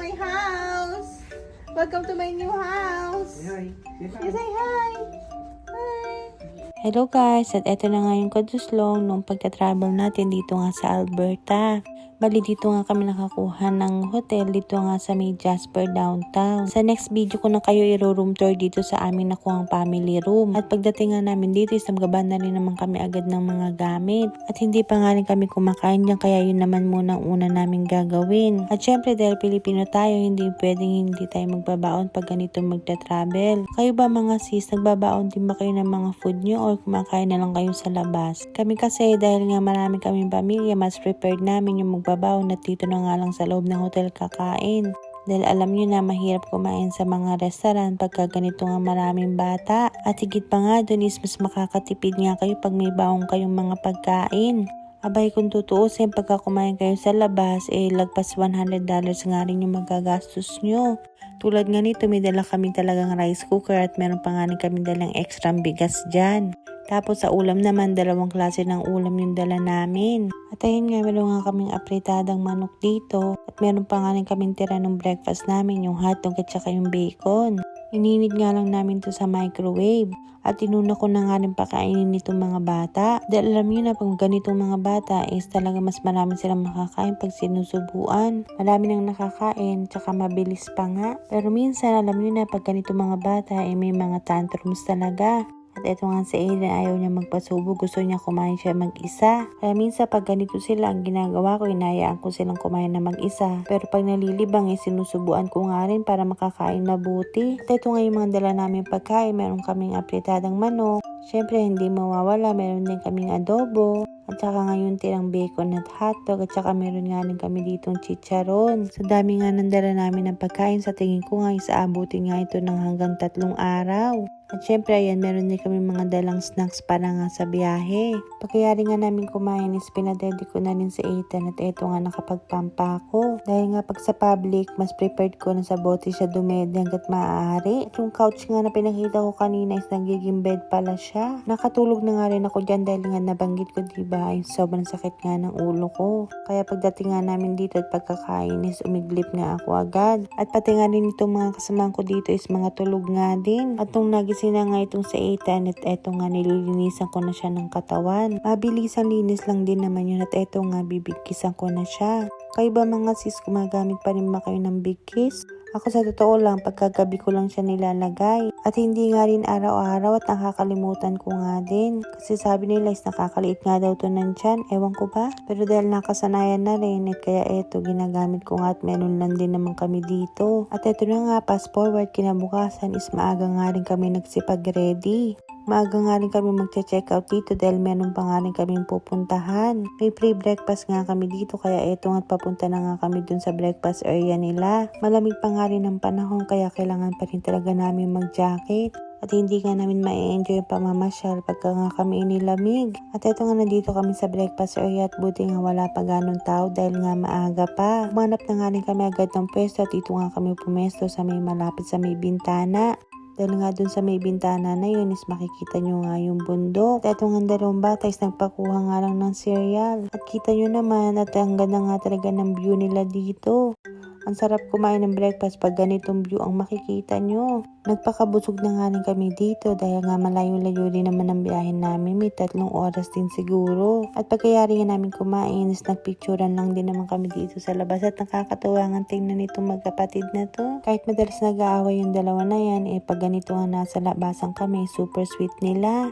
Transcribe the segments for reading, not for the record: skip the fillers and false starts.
my house. Welcome to my new house. Hi. You say hi. Hi. Hello guys, at eto na nga yung kaduslong nung pagka-travel natin dito nga sa Alberta. Bali dito nga kami nakakuha ng hotel dito nga sa may Jasper downtown. Sa next video ko na kayo i-room tour dito sa amin nakuhang family room. At pagdating nga namin dito is nagabaan na rin naman kami agad ng mga gamit. At hindi pa nga rin kami kumakain dyan kaya yun naman muna ang una namin gagawin. At syempre dahil Pilipino tayo hindi pwedeng hindi tayo magbabaon pag ganito magta-travel. Kayo ba mga sis, nagbabaon din ba kayo ng mga food nyo or kumakain na lang kayo sa labas? Kami kasi dahil nga marami kaming pamilya mas prepared namin yung magbabaon at dito na nga lang sa loob ng hotel kakain. Dahil alam nyo na mahirap kumain sa mga restaurant pagka ganito nga maraming bata. At higit pa nga dun is mas makakatipid nga kayo pag may baong kayong mga pagkain. Abay kung tutuusin pagka kumain kayo sa labas lagpas $100 nga rin yung magagastos nyo. Tulad nga nito may dala kami talagang rice cooker at meron pa nga rin kami dalang extra bigas dyan. Tapos sa ulam naman, dalawang klase ng ulam yung dala namin. At ayun nga, meron nga kaming apritadang manok dito. At meron pa nga rin kaming tira ng breakfast namin, yung hotdog at saka yung bacon. Ininit nga lang namin to sa microwave. At inuna ko na nga rin pakainin nitong mga bata. Dahil alam nyo na pag ganitong mga bata is talaga mas marami silang makakain pag sinusubuan. Marami nang nakakain, tsaka mabilis pa nga. Pero minsan alam nyo na pag ganitong mga bata may mga tantrums talaga. At eto nga si Aiden, ayaw niya magpasubo. Gusto niya kumain siya mag-isa. Kaya minsan pag ganito sila, ang ginagawa ko, inayaan ko silang kumain na mag-isa. Pero pag nalilibang, sinusubuan ko nga rin para makakain mabuti. At eto nga yung mga dala namin pagkain. Meron kaming apritadang manok. Syempre, hindi mawawala. Meron din kaming adobo. At saka ngayon tirang bacon at hotdog. At saka meron nga rin kami ditong chicharon. Sa dami nga ng dala namin ng pagkain, sa tingin ko nga isaabutin nga ito ng hanggang 3 araw. At syempre ayan, meron din kami mga dalang snacks para nga sa biyahe. Pagkayari nga namin kumain is pinadedi ko na rin sa Ethan at eto nga nakapagpampa ako. Dahil nga pag sa public, mas prepared ko na sa bote siya dumede hanggat maaari. At yung couch nga na pinakita ko kanina is nagiging bed pala siya. Nakatulog na nga rin ako dyan dahil nga nabanggit ko diba ay sobrang sakit nga ng ulo ko. Kaya pagdating nga namin dito at pagkakain is umiglip nga ako agad. At pati nga rin itong mga kasamahan ko dito is mga tulog nga din. At nung nagising na nga itong sa Ethan at eto nga nililinisan ko na siya ng katawan. Mabilisang linis lang din naman yun at eto nga bibigkisan ko na siya. Kayo ba mga sis, gumagamit pa rin ba kayo ng big kiss? Ako sa totoo lang, pagkagabi ko lang siya nilalagay. At hindi nga rin araw-araw at nakakalimutan ko nga din. Kasi sabi nila is nakakaliit nga daw to ng tiyan. Ewan ko ba? Pero dahil nakasanayan na rin at kaya eto ginagamit ko nga at meron lang din naman kami dito. At eto na nga, fast forward kinabukasan is maaga nga rin kami nagsipag-ready. Maaga nga rin kami magche-check out dito dahil meron pa nga rin kaming pupuntahan. May pre-breakfast nga kami dito kaya eto nga't papunta na nga kami dun sa breakfast area nila. Malamig pa nga rin ang panahon kaya kailangan pa rin talaga namin mag-jacket. At hindi nga namin ma-enjoy yung pamamasyal pagka nga kami inilamig. At eto nga nandito kami sa breakfast area at buti nga wala pa ganong tao dahil nga maaga pa. Umanap na nga rin kami agad ng pwesto at dito nga kami pumesto sa may malapit sa may bintana. Dahil nga dun sa may bintana na yun is makikita nyo nga yung bundok. At eto nga dalawang bata is nagpakuha nga lang ng cereal. At kita nyo naman at ang ganda nga talaga ng view nila dito. Ang sarap kumain ng breakfast pag ganitong view ang makikita nyo. Nagpakabusog na nga rin kami dito dahil nga malayo-layo din naman ang biyahin namin. May 3 oras din siguro. At pagkayari nga namin kumain is nagpicturan lang din naman kami dito sa labas. At nakakatuwa nga tingnan itong magkapatid na to. Kahit madalas nag-aaway yung dalawa na yan, pag ganito nga nasa labasan kami, super sweet nila.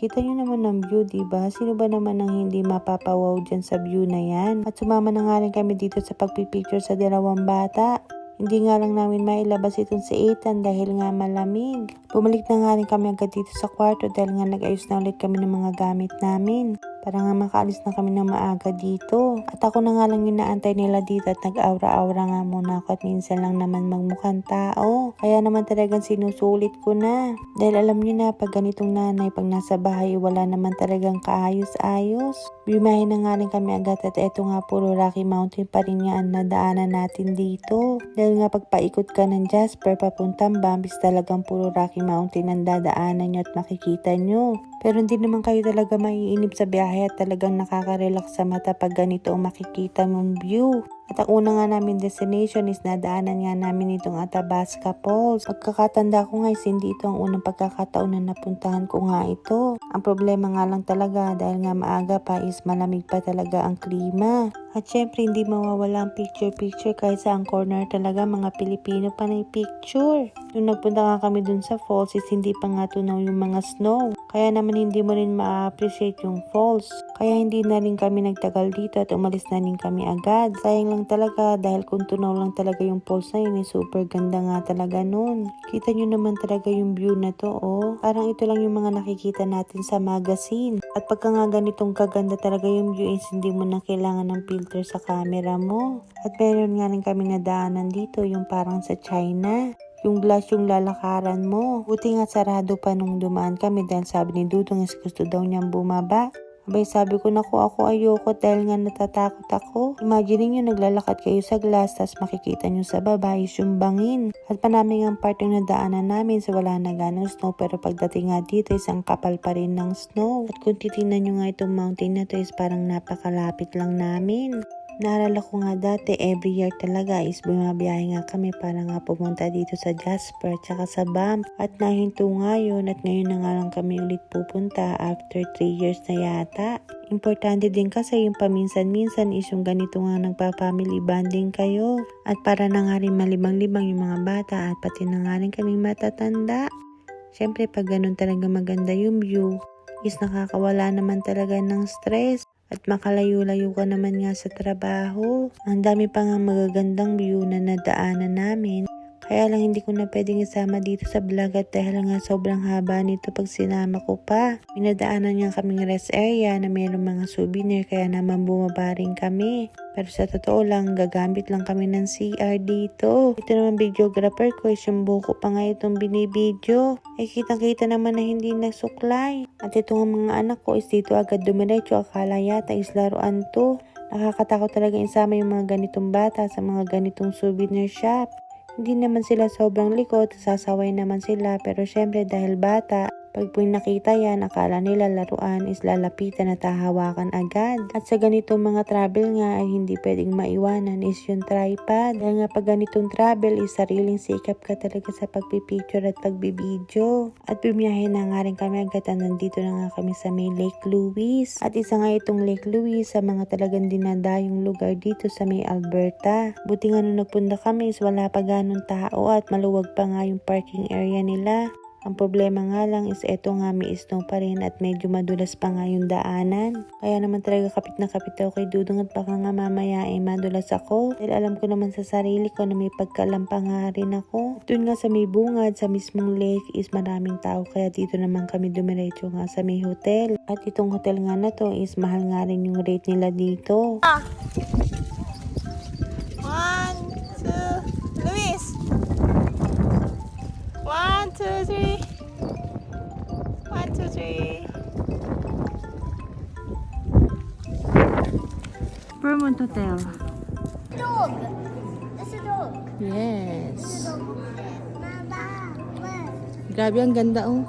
Kita nyo naman ang view, diba? Sino ba naman ang hindi mapapawaw dyan sa view na yan? At sumama na nga rin kami dito sa pagpipicture sa dalawang bata. Hindi nga lang namin mailabas itong si Ethan dahil nga malamig. Bumalik na nga rin kami agad dito sa kwarto dahil nga nag-ayos na ulit kami ng mga gamit namin. Para nga makaalis na kami ng maaga dito. At ako na nga lang inaantay nila dito at nag-aura-aura nga muna ako at minsan lang naman magmukhang tao. Kaya naman talagang sinusulit ko na. Dahil alam niyo na pag ganitong nanay, pag nasa bahay wala naman talagang kaayos-ayos. Bimahin na nga rin kami agad at eto nga puro Rocky Mountain pa rin nga ang nadaanan natin dito. Dahil nga pagpaikot ka ng Jasper papuntang Bambis talagang puro Rocky Mountain ang dadaanan nyo at makikita nyo. Pero hindi naman kayo talaga maiinip sa biyahe at talagang nakaka-relax sa mata pag ganito ang makikita mong view. At ang una nga namin destination is nadaanan nga namin itong Athabasca Falls. Pagkakatanda ko nga is hindi ito ang unang pagkakataon na napuntahan ko nga ito. Ang problema nga lang talaga dahil nga maaga pa is malamig pa talaga ang klima. At syempre hindi mawawala ang picture kahit sa ang corner talaga mga Pilipino pa na picture. Nung nagpunta nga kami dun sa falls is hindi pa nga tunaw yung mga snow. Kaya naman hindi mo rin ma-appreciate yung falls. Kaya hindi na rin kami nagtagal dito at umalis na rin kami agad. Sayang lang talaga dahil kung tunaw lang talaga yung falls na yun super ganda nga talaga nun. Kita nyo naman talaga yung view na to oh. Parang ito lang yung mga nakikita natin sa magazine. At pagka nga ganitong kaganda talaga yung view is hindi mo na kailangan ng filter sa camera mo. At meron nga rin kami nadaanan dito yung parang sa China. Yung glass yung lalakaran mo. Buti nga sarado pa nung dumaan kami dahil sabi ni Dudong is gusto daw niyang bumaba. Abay sabi ko naku ako ayoko dahil nga natatakot ako. Imagine nyo naglalakad kayo sa glass tas makikita nyo sa baba is yung bangin. At panaming ang part yung nadaanan namin so wala na ganong snow pero pagdating nga dito is ang kapal pa rin ng snow. At kung titingnan nyo nga itong mountain na to is parang napakalapit lang namin. Naalala ko nga dati, every year talaga is bumabiyahe nga kami para nga pumunta dito sa Jasper tsaka sa Banff. At nahinto nga yun at ngayon na nga lang kami ulit pupunta after 3 years na yata. Importante din kasi yung paminsan-minsan is yung ganito nga nagpa-family bonding kayo. At para na nga rin malibang-libang yung mga bata at pati na nga rin kaming matatanda. Siyempre pag ganun talaga maganda yung view is nakakawala naman talaga ng stress. At makalayo-layo ka naman nga sa trabaho. Ang dami pa nga magagandang view na nadaanan namin. Kaya lang hindi ko na pwedeng isama dito sa vlog at dahil nga sobrang haba nito pag sinama ko pa. Minadaanan nga kaming rest area na mayroong mga souvenir kaya naman bumaba rin kami. Pero sa totoo lang, gagamit lang kami ng CR dito. Ito naman videographer ko is yung buko pa nga itong binibidyo. Eh kitang-kita naman na hindi nasuklay. At ito nga mga anak ko is dito agad dumiretso. Akala yata is laruan to. Nakakatakot talaga isama yung mga ganitong bata sa mga ganitong souvenir shop. Hindi naman sila sobrang likot, sasaway naman sila pero syempre dahil bata, pag nakita yan, akala nila laruan is lalapitan at hahawakan agad. At sa ganitong mga travel nga ay hindi pwedeng maiwanan is yung tripod. Dahil nga pag ganitong travel is sariling sikap ka talaga sa pagpipicture at pagbibideo. At bumiyahe na nga rin kami agad at nandito na nga kami sa may Lake Louise. At isa nga itong Lake Louise sa mga talagang dinadayong lugar dito sa may Alberta. Buti nga nung nagpunta kami is wala pa ganong tao at maluwag pa nga yung parking area nila. Ang problema nga lang is eto nga may snow pa rin at medyo madulas pa nga yung daanan. Kaya naman talaga kapit na kapit ako kay Dudong at baka nga mamaya ay madulas ako. Dahil alam ko naman sa sarili ko na may pagkalampa nga rin ako. Doon nga sa may bungad, sa mismong lake is maraming tao kaya dito naman kami dumiretso nga sa may hotel. At itong hotel nga na to is mahal nga rin yung rate nila dito. 1, 2, Luis! 1, 2, 3. 1, 2, 3. Vermont Hotel. Dog. It's a dog. Yes. Mama. Grabe ang ganda oh.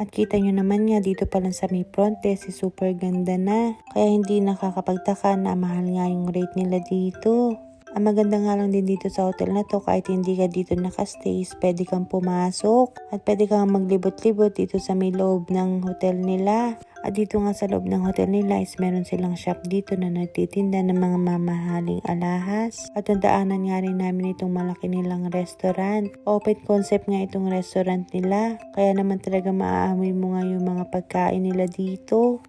At kita nyo naman nga dito pa lang sa may front desk is super ganda na. Kaya hindi nakakapagtaka na mahal nga yung rate nila dito. Ang maganda nga lang din dito sa hotel na to kahit hindi ka dito nakastay is pwede kang pumasok. At pwede kang maglibot-libot dito sa may loob ng hotel nila. At dito nga sa loob ng hotel nila is meron silang shop dito na nagtitinda ng mga mamahaling alahas. At nadaanan nga rin namin itong malaki nilang restaurant. Open concept nga itong restaurant nila. Kaya naman talaga maaamoy mo nga yung mga pagkain nila dito.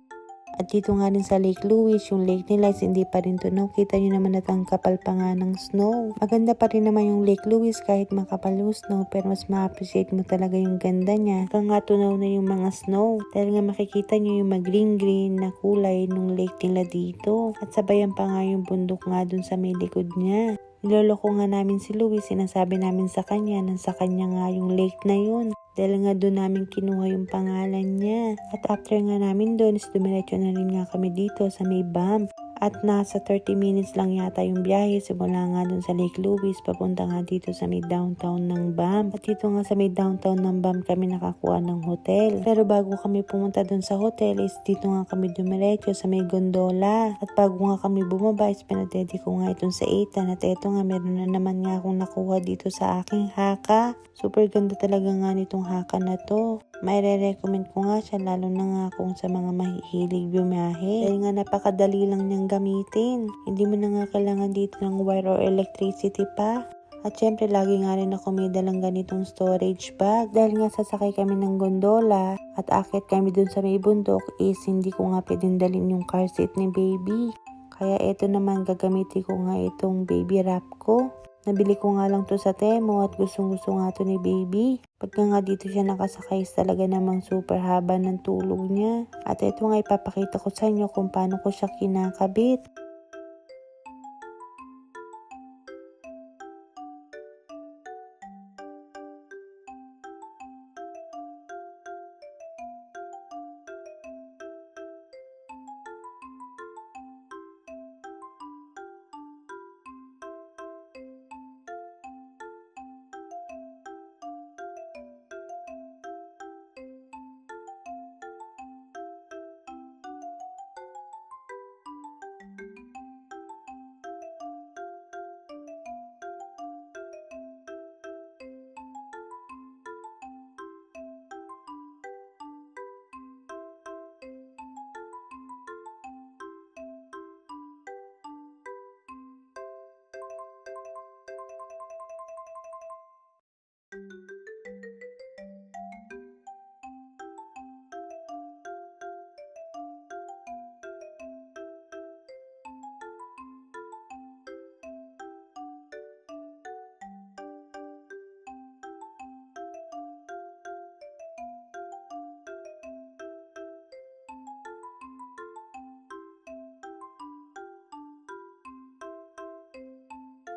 At dito nga rin sa Lake Louise, yung lake nila is hindi pa rin tunaw. Kita nyo naman at ang kapal pa nga ng snow. Maganda pa rin naman yung Lake Louise kahit makapal yung snow pero mas ma-appreciate mo talaga yung ganda niya. Kaya nga tunaw na yung mga snow. Dahil nga makikita nyo yung mag-green-green na kulay nung lake nila dito. At sabayan pa nga yung bundok nga dun sa may likod niya. Niloloko nga namin si Louis, sinasabi namin sa kanya na sa kanya nga yung lake na yun. Dahil nga doon namin kinuha yung pangalan niya. At after nga namin doon is dumiretso na rin nga kami dito sa may Banff. At nasa 30 minutes lang yata yung biyahe simula nga dun sa Lake Louise papunta nga dito sa may downtown ng BAM. At dito nga sa may downtown ng BAM kami nakakuha ng hotel. Pero bago kami pumunta dun sa hotel is dito nga kami dumiretso sa may gondola. At bago nga kami bumaba is pinadedi ko nga itong sa Ethan. At eto nga meron na naman nga akong nakuha dito sa aking haka. Super ganda talaga nga nitong haka na to. May re-recommend ko nga siya lalo na nga kung sa mga mahihilig bumiyahe. Dahil nga napakadali lang niyang gamitin. Hindi mo na nga kailangan dito ng wire or electricity pa. At syempre lagi nga rin ako may dalang ganitong storage bag. Dahil nga sasakay kami ng gondola at akit kami dun sa may bundok is hindi ko nga pwedeng dalhin yung car seat ni baby. Kaya eto naman gagamitin ko nga itong baby wrap ko. Nabili ko nga lang to sa Temo at gustong-gusto nga to ni baby. Pagka nga dito siya nakasakay talaga namang super haba ng tulog niya. At ito nga ipapakita ko sa inyo kung paano ko siya kinakabit.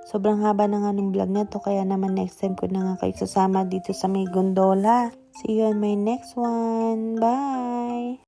Sobrang haba na nga ng vlog na to kaya naman next time ko na nga kayo sasama dito sa may gondola. See you on my next one. Bye!